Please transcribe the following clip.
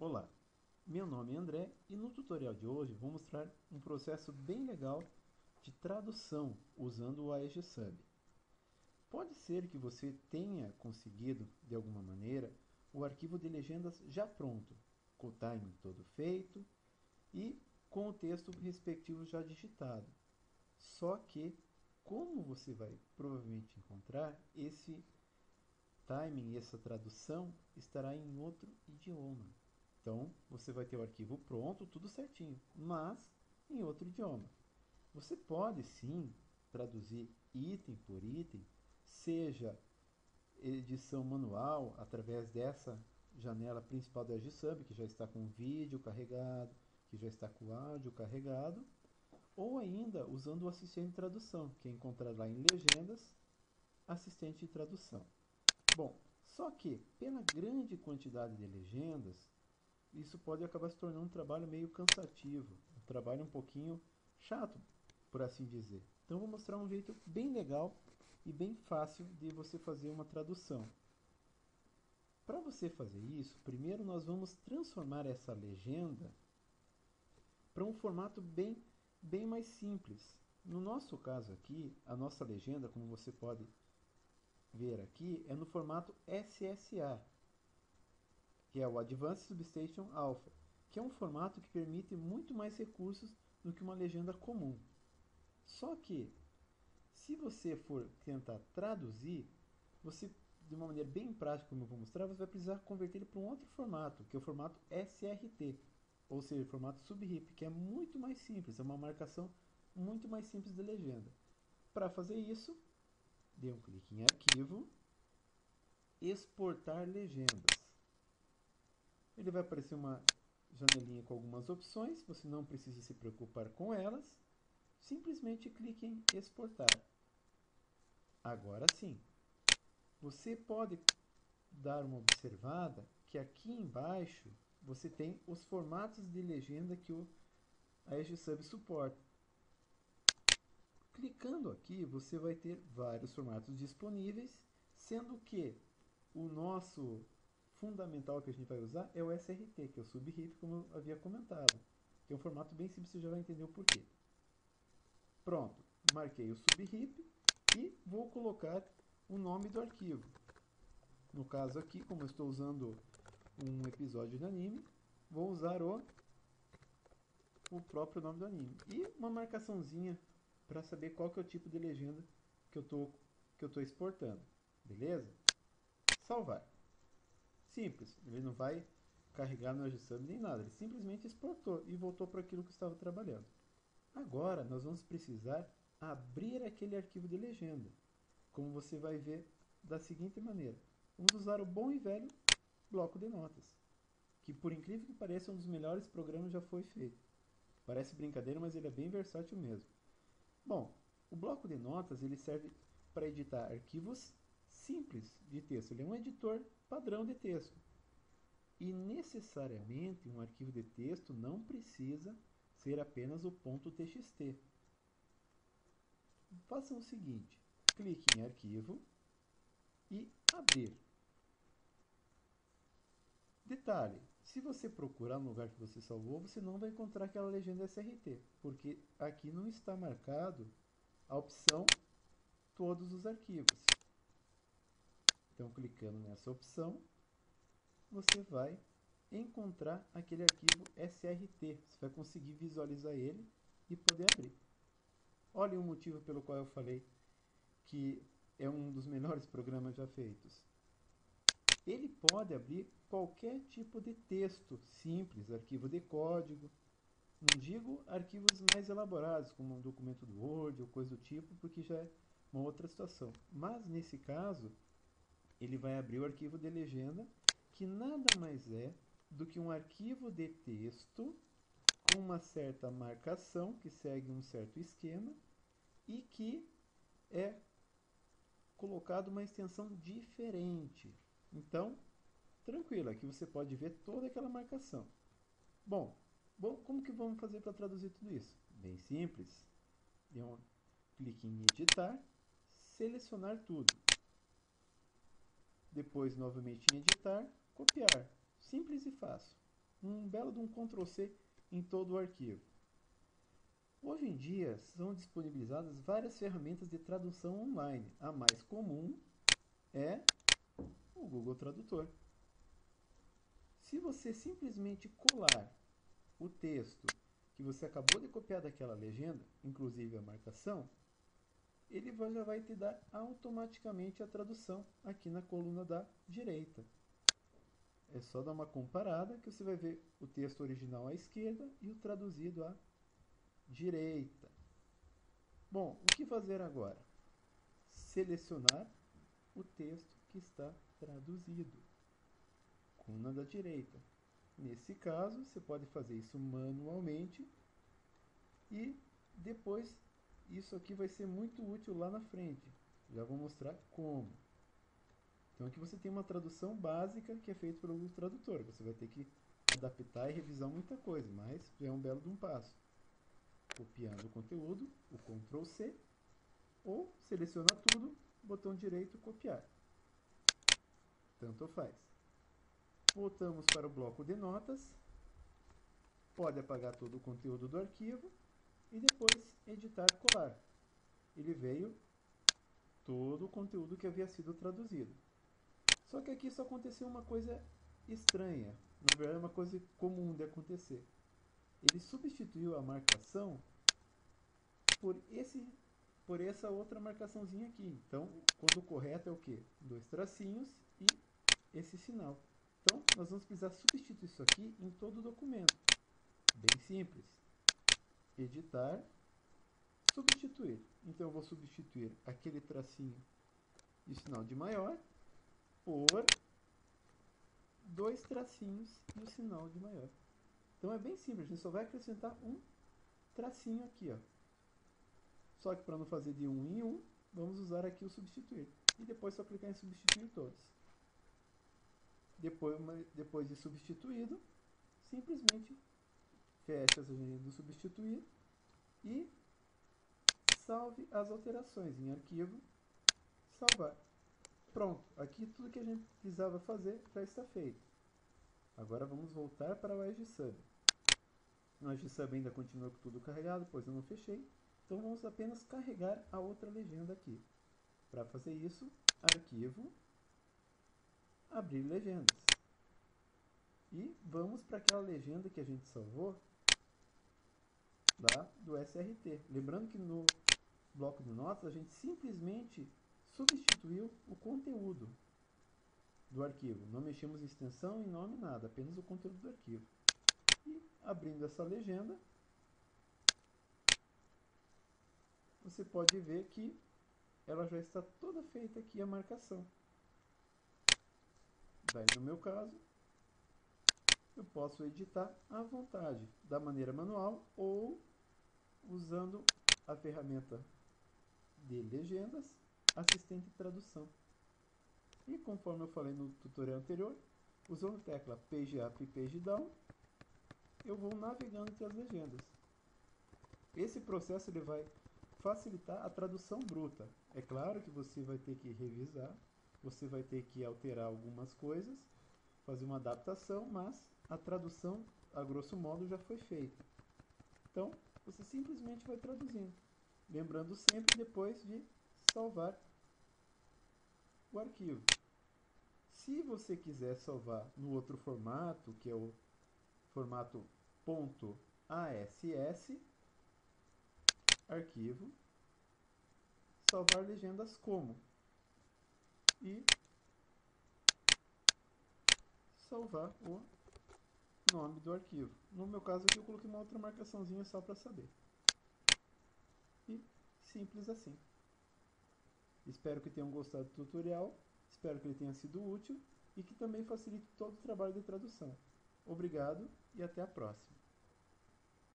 Olá, meu nome é André e no tutorial de hoje vou mostrar um processo bem legal de tradução usando o AEGSub. Pode ser que você tenha conseguido, de alguma maneira, o arquivo de legendas já pronto, com o timing todo feito e com o texto respectivo já digitado. Só que, como você vai provavelmente encontrar, esse timing e essa tradução estará em outro idioma. Então, você vai ter o arquivo pronto, tudo certinho, mas em outro idioma. Você pode sim traduzir item por item, seja edição manual, através dessa janela principal da GSub, que já está com o vídeo carregado, que já está com o áudio carregado, ou ainda usando o assistente de tradução, que é encontrado lá em Legendas, assistente de tradução. Bom, só que pela grande quantidade de legendas, isso pode acabar se tornando um trabalho meio cansativo, um trabalho um pouquinho chato, por assim dizer. Então eu vou mostrar um jeito bem legal e bem fácil de você fazer uma tradução. Para você fazer isso, primeiro nós vamos transformar essa legenda para um formato bem mais simples. No nosso caso aqui, a nossa legenda, como você pode ver aqui, é no formato SSA, que é o Advanced Substation Alpha, que é um formato que permite muito mais recursos do que uma legenda comum. Só que, se você for tentar traduzir, você, de uma maneira bem prática, como eu vou mostrar, você vai precisar converter ele para um outro formato, que é o formato SRT, ou seja, o formato subrip, que é muito mais simples, é uma marcação muito mais simples de legenda. Para fazer isso, dê um clique em Arquivo, Exportar Legendas. Ele vai aparecer uma janelinha com algumas opções, você não precisa se preocupar com elas, simplesmente clique em exportar. Agora sim, você pode dar uma observada que aqui embaixo você tem os formatos de legenda que o AEGSub suporta. Clicando aqui, você vai ter vários formatos disponíveis, sendo que o nosso fundamental que a gente vai usar é o SRT, que é o subrip, como eu havia comentado. Que é um formato bem simples, você já vai entender o porquê. Pronto, marquei o subrip e vou colocar o nome do arquivo. No caso aqui, como eu estou usando um episódio de anime, vou usar o próprio nome do anime. E uma marcaçãozinha para saber qual que é o tipo de legenda que eu estou exportando. Beleza? Salvar. Simples, ele não vai carregar no GSub nem nada, ele simplesmente exportou e voltou para aquilo que estava trabalhando. Agora nós vamos precisar abrir aquele arquivo de legenda, como você vai ver da seguinte maneira. Vamos usar o bom e velho bloco de notas, que por incrível que pareça é um dos melhores programas que já foi feito. Parece brincadeira, mas ele é bem versátil mesmo. Bom, o bloco de notas ele serve para editar arquivos simples de texto. Ele é um editor padrão de texto. E necessariamente um arquivo de texto não precisa ser apenas o .txt. Faça o seguinte, clique em arquivo e abrir. Detalhe, se você procurar no lugar que você salvou, você não vai encontrar aquela legenda SRT, porque aqui não está marcado a opção todos os arquivos. Então, clicando nessa opção, você vai encontrar aquele arquivo SRT. Você vai conseguir visualizar ele e poder abrir. Olha o motivo pelo qual eu falei que é um dos melhores programas já feitos. Ele pode abrir qualquer tipo de texto simples, arquivo de código. Não digo arquivos mais elaborados, como um documento do Word ou coisa do tipo, porque já é uma outra situação. Mas nesse caso, ele vai abrir o arquivo de legenda, que nada mais é do que um arquivo de texto com uma certa marcação, que segue um certo esquema, e que é colocado uma extensão diferente. Então, tranquilo, aqui você pode ver toda aquela marcação. Bom, como que vamos fazer para traduzir tudo isso? Bem simples. Dê um clique em editar, selecionar tudo. Depois, novamente em editar, copiar. Simples e fácil. um belo de um Ctrl+C em todo o arquivo. Hoje em dia são disponibilizadas várias ferramentas de tradução online. A mais comum é o Google Tradutor. Se você simplesmente colar o texto que você acabou de copiar daquela legenda, inclusive a marcação, ele já vai te dar automaticamente a tradução aqui na coluna da direita. É só dar uma comparada que você vai ver o texto original à esquerda e o traduzido à direita. Bom, o que fazer agora? Selecionar o texto que está traduzido. Coluna da direita. Nesse caso, você pode fazer isso manualmente e depois isso aqui vai ser muito útil lá na frente. Já vou mostrar como. Então aqui você tem uma tradução básica que é feita pelo Google Tradutor. Você vai ter que adaptar e revisar muita coisa, mas já é um belo de um passo. Copiando o conteúdo, o Ctrl+C, ou seleciona tudo, botão direito, copiar. Tanto faz. Voltamos para o bloco de notas. Pode apagar todo o conteúdo do arquivo e depois editar, colar. Ele veio todo o conteúdo que havia sido traduzido. Só que aqui só aconteceu uma coisa estranha, na verdade uma coisa comum de acontecer. Ele substituiu a marcação por essa outra marcaçãozinha aqui. Então, quando o correto é o quê? 2 tracinhos e esse sinal. Então, nós vamos precisar substituir isso aqui em todo o documento. Bem simples. Editar, substituir. Então, eu vou substituir aquele tracinho de sinal de maior por 2 tracinhos e o sinal de maior. Então, é bem simples. A gente só vai acrescentar um tracinho aqui, ó. Só que para não fazer de um em um, vamos usar aqui o substituir. E depois só clicar em substituir todos. Depois de substituído, simplesmente fecha as agendas do substituir e salve as alterações em arquivo, salvar. Pronto, aqui tudo que a gente precisava fazer já está feito. Agora vamos voltar para o EGSUB. O EGSUB ainda continua com tudo carregado, pois eu não fechei. Então vamos apenas carregar a outra legenda aqui. Para fazer isso, arquivo, abrir legendas. E vamos para aquela legenda que a gente salvou lá do SRT. Lembrando que no bloco de notas a gente simplesmente substituiu o conteúdo do arquivo. Não mexemos em extensão, em nome, nada, apenas o conteúdo do arquivo. E abrindo essa legenda, você pode ver que ela já está toda feita aqui a marcação. Daí no meu caso, eu posso editar à vontade, da maneira manual ou usando a ferramenta de legendas, assistente de tradução. E conforme eu falei no tutorial anterior, usando a tecla Page Up e Page Down, eu vou navegando entre as legendas. Esse processo ele vai facilitar a tradução bruta. É claro que você vai ter que revisar, você vai ter que alterar algumas coisas, fazer uma adaptação, mas a tradução, a grosso modo, já foi feita. Então, você simplesmente vai traduzindo. Lembrando sempre depois de salvar o arquivo. Se você quiser salvar no outro formato, que é o formato .ass, arquivo, salvar legendas como, e salvar o nome do arquivo. No meu caso aqui eu coloquei uma outra marcaçãozinha só para saber. E simples assim. Espero que tenham gostado do tutorial, espero que ele tenha sido útil e que também facilite todo o trabalho de tradução. Obrigado e até a próxima.